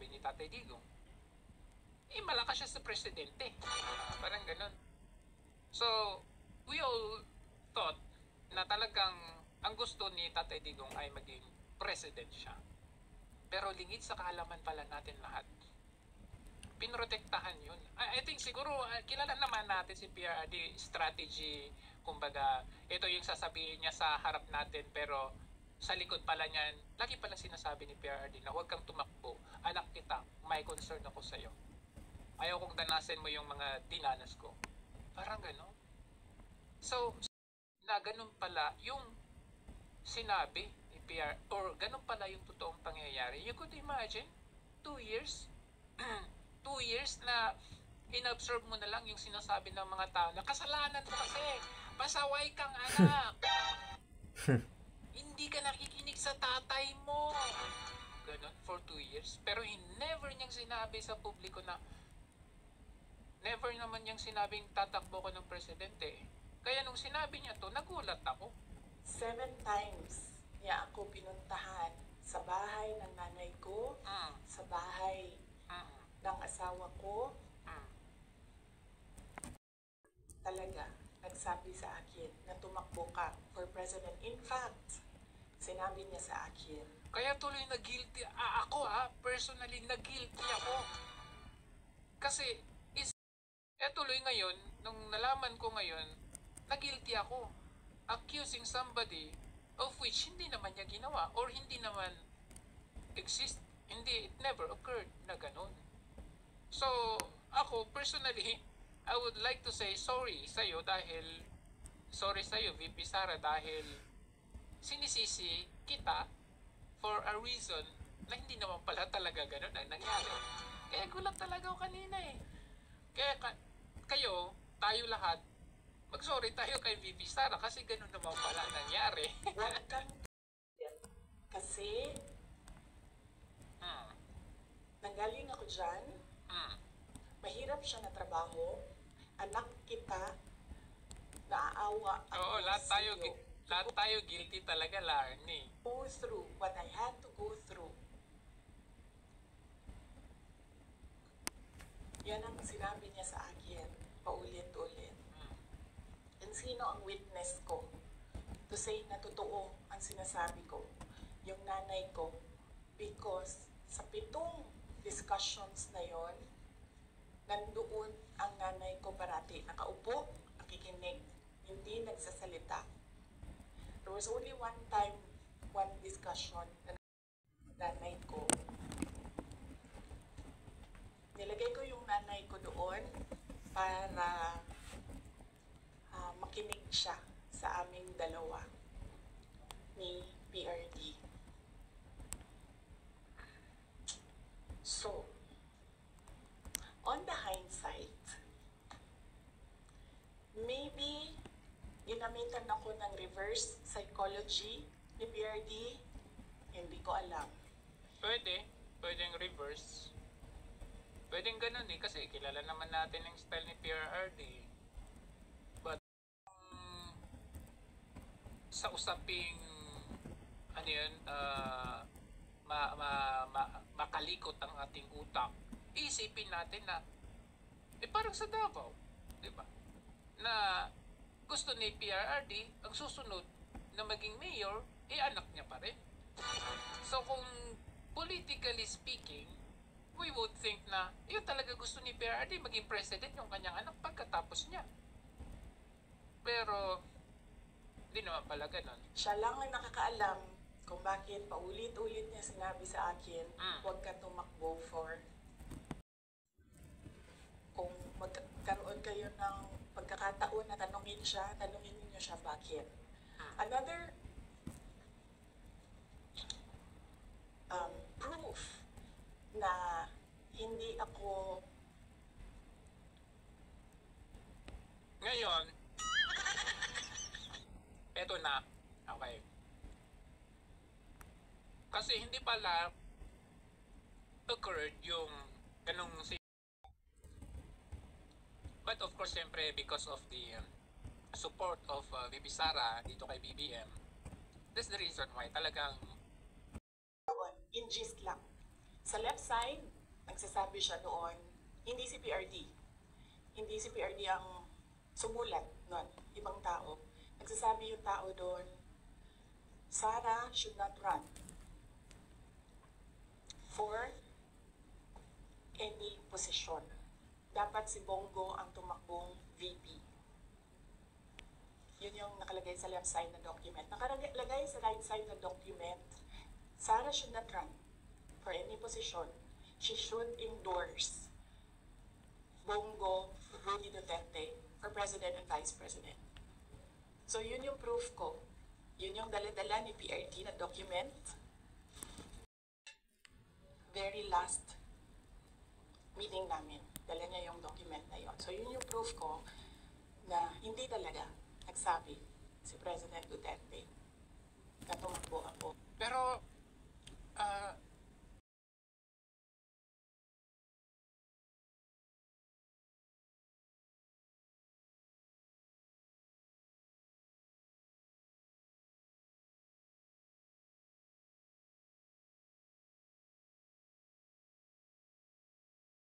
sinabi ni Tatay Digong. Malakas siya sa presidente. Parang ganun. So, we all thought na talagang ang gusto ni Tatay Digong ay maging president siya. Pero lingid sa kaalaman pala natin lahat, pinrotektahan yun. I think siguro kilala naman natin si PRRD strategy. Kumbaga, ito yung sasabihin niya sa harap natin pero sa likod pala niyan, lagi palang sinasabi ni PRRD na huwag kang tumakbo. Anak kita, may concern ako sa'yo. Ayaw kong danasin mo yung mga dinanas ko. Parang gano'n. So, na ganun pala yung sinabi ni PR or ganun pala yung totoong pangyayari. You could imagine, 2 years 2 years na inabsorb mo na lang yung sinasabi ng mga tao na kasalanan mo kasi, pasaway kang anak. Hindi ka nakikinig sa tatay mo. Ganun, for 2 years. Pero never niyang sinabi sa publiko na, never naman niyang sinabing tatakbo ko ng presidente. Kaya nung sinabi niya to, nagulat ako. 7 times niya ako pinuntahan sa bahay ng nanay ko, sa bahay ng asawa ko. Talaga, nagsabi sa akin na tumakbo ka for president. In fact, sinabi niya sa akin. Kaya tuloy na guilty. Ako personally na guilty ako. Kasi, tuloy ngayon, nung nalaman ko ngayon, na guilty ako. Accusing somebody of which hindi naman niya ginawa or hindi naman exist. Hindi, it never occurred na ganun. So, ako personally, I would like to say sorry sa'yo, VP Sara, dahil sinisisi kita for a reason na hindi naman pala talaga ganun ang nangyari. Kaya gulat talaga ako kanina eh. Kaya tayo lahat, mag-sorry tayo kay VP Sara kasi ganun naman pala nangyari. Kasi, nanggaling ako dyan, mahirap siya na trabaho, anak kita, naaawa ako. Oo, lahat tayo guilty talaga, Larnie. Go through what I had to go through. Yan ang sinabi niya sa akin, paulit-ulit. And sino ang witness ko to say na totoo ang sinasabi ko? Yung nanay ko. Because sa 7 discussions na yon, nandoon ang nanay ko parati. Nakaupo, nakikinig, hindi nagsasalita. There was only one time, one discussion na nanay ko. Nilagay ko yung nanay ko doon para makinig siya sa aming dalawa ni PRD. So, on the hindsight, maybe ginamitan ako ng reverse psychology ni PRD, hindi ko alam. Pwedeng reverse. Pwedeng ganun eh, kasi kilala naman natin yung style ni PRRD. But, sa usaping, makalikot ang ating utak, iisipin natin na, parang sa Davao, di ba? Na gusto ni PRRD, ang susunod na maging mayor, anak niya pa rin. So kung politically speaking, we would think na yun talaga gusto ni PRRD, maging president yung kanyang anak pagkatapos niya. Pero, hindi naman pala ganun. Siya lang ang nakakaalam kung bakit paulit-ulit niya sinabi sa akin, huwag ka tumakbo for. Kung magkaroon kayo ng pagkakataon na tanungin niyo siya bakit. Another proof na hindi ako ngayon, eto na, okay. Kasi hindi pala occurred yung ganung but of course, siyempre, because of the support of VP Sara dito kay BBM, that's the reason why talagang in gist lang. Sa left side, nagsasabi siya doon, hindi si PRD. Hindi si PRD ang sumulat nun, ibang tao. Nagsasabi yung tao doon, Sara should not run for any position. Dapat si Bongo ang tumakbong VP. Yun yung nakalagay sa left side na document. Nakalagay sa right side na document, Sara should not run for any position. She should endorse Bongo Rudy Duterte for President and Vice President. So yun yung proof ko. Yun yung dala-dala ni PRD na document. Very last meeting namin, dala niya yung document na yun. So yun yung proof ko na hindi talaga nagsabi si President Duterte na tumakbo ako. Pero